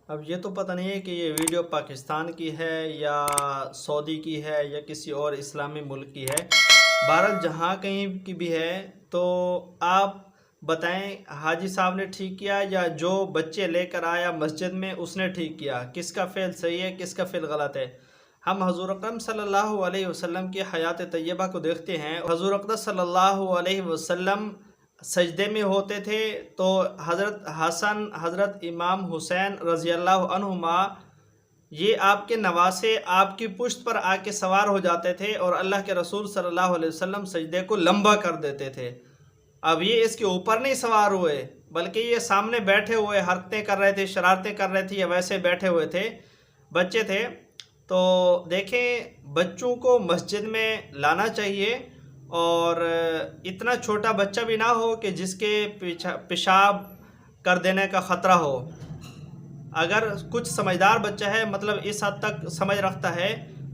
اب یہ تو پتہ نہیں ہے کہ یہ ویڈیو پاکستان کی ہے یا سعودی کی ہے یا کسی اور اسلامی ملک کی ہے. بہرحال جہاں کہیں کی بھی ہے تو آپ بتائیں حاجی صاحب نے ٹھیک کیا یا جو بچے لے کر آیا مسجد میں اس نے ٹھیک کیا؟ کس کا فعل صحیح ہے کس کا فعل غلط ہے؟ ہم حضور اکرم صلی اللہ علیہ وسلم کی حیات طیبہ کو دیکھتے ہیں. حضور اکرم صلی اللہ علیہ وسلم سجدے میں ہوتے تھے تو حضرت حسن حضرت امام حسین رضی اللہ عنہما یہ آپ کے نواسے آپ کی پشت پر آ کے سوار ہو جاتے تھے اور اللہ کے رسول صلی اللہ علیہ وسلم سجدے کو لمبا کر دیتے تھے. اب یہ اس کے اوپر نہیں سوار ہوئے بلکہ یہ سامنے بیٹھے ہوئے حرکتیں کر رہے تھے، شرارتیں کر رہے تھے یا ویسے بیٹھے ہوئے تھے، بچے تھے. تو دیکھیں بچوں کو مسجد میں لانا چاہیے اور اتنا چھوٹا بچہ بھی نہ ہو کہ جس کے پیشاب کر دینے کا خطرہ ہو. اگر کچھ سمجھدار بچہ ہے مطلب اس حد تک سمجھ رکھتا ہے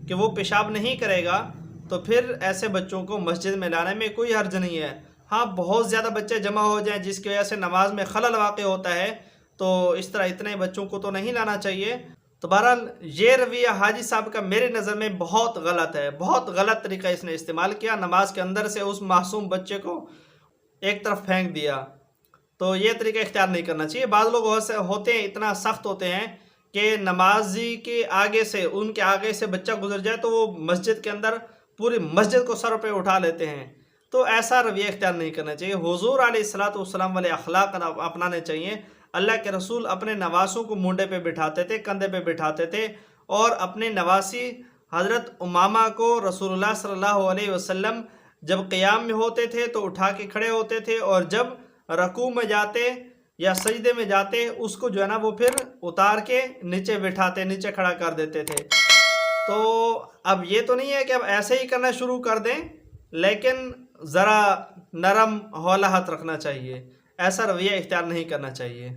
کہ وہ پیشاب نہیں کرے گا تو پھر ایسے بچوں کو مسجد میں لانے میں کوئی حرج نہیں ہے. ہاں بہت زیادہ بچے جمع ہو جائیں جس کی وجہ سے نماز میں خلل واقع ہوتا ہے تو اس طرح اتنے بچوں کو تو نہیں لانا چاہیے. تو بہرحال یہ رویہ حاجی صاحب کا میرے نظر میں بہت غلط ہے، بہت غلط طریقہ اس نے استعمال کیا. نماز کے اندر سے اس معصوم بچے کو ایک طرف پھینک دیا، تو یہ طریقہ اختیار نہیں کرنا چاہیے. بعض لوگ ہوتے ہیں اتنا سخت ہوتے ہیں کہ نمازی کے آگے سے ان کے آگے سے بچہ گزر جائے تو وہ مسجد کے اندر پوری مسجد کو سر پہ اٹھا لیتے ہیں. تو ایسا رویہ اختیار نہیں کرنا چاہیے. حضور علیہ الصلوۃ والسلام والے اخلاق اپنانے چاہیے. اللہ کے رسول اپنے نواسوں کو مونڈے پہ بٹھاتے تھے، کندھے پہ بٹھاتے تھے اور اپنے نواسی حضرت امامہ کو رسول اللہ صلی اللہ علیہ وسلم جب قیام میں ہوتے تھے تو اٹھا کے کھڑے ہوتے تھے اور جب رکوع میں جاتے یا سجدے میں جاتے اس کو جو ہے نا وہ پھر اتار کے نیچے بٹھاتے، نیچے کھڑا کر دیتے تھے. تو اب یہ تو نہیں ہے کہ اب ایسے ہی کرنا شروع کر دیں، لیکن ذرا نرم ہولہت رکھنا چاہیے، ایسا رویہ اختیار نہیں کرنا چاہیے.